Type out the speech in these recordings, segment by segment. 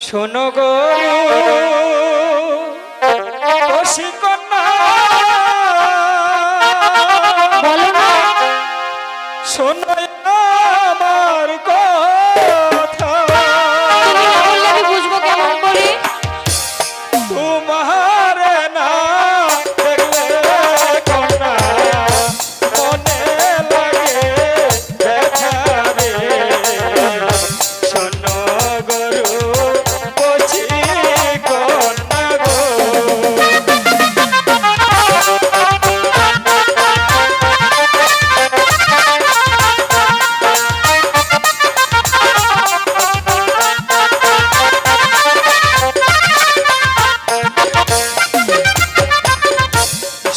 শোনো গো ওশি কন্যা, বলো না। শোনো আমার কথা। তুমি না বললে আমি বুঝবো কেমন করে? তোমার না দেখলে কন্যা মনে লাগে ব্যথা রে। শোনো গরু বলছি কন্যা গো।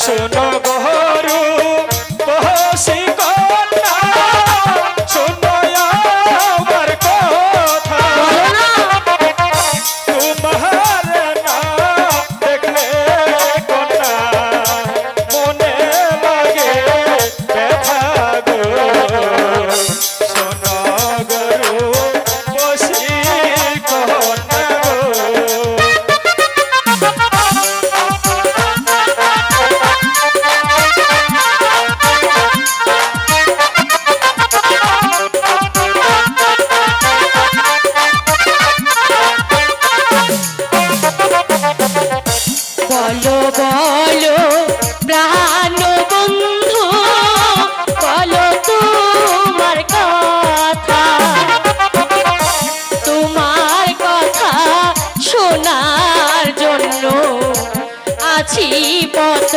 শোনো গরু বসি কন্যা, শোনো আমার কথা। তোমার না দেখলে কন্যা মনে লাগে ব্যথা গো। শোনো গরু বসি কন্যা গো। বলো বলো প্রাণ বন্ধু, বলো তোমার কথা। তোমার কথা শোনার জন্য আছি পত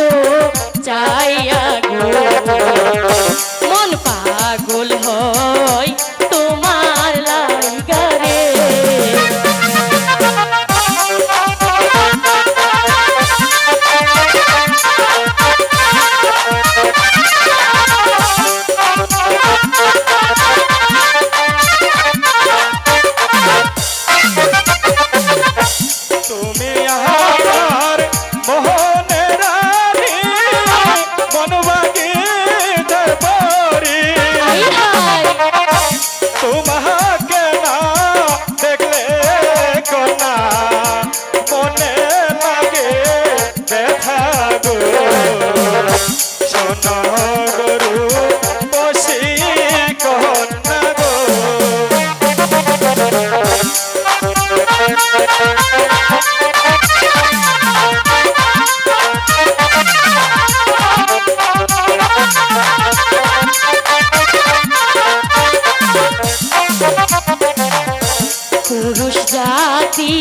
চাইয়া গো। মন পাগল হয় তোমার লাগারে। তুমি আমার মোহনের রানী, মনবাগী দরবারি। তোমাকে না দেখলে কন্যা মনে লাগে ব্যথা গো। শোনো গরু বসি কন্যা গো। পুরুষ জাতি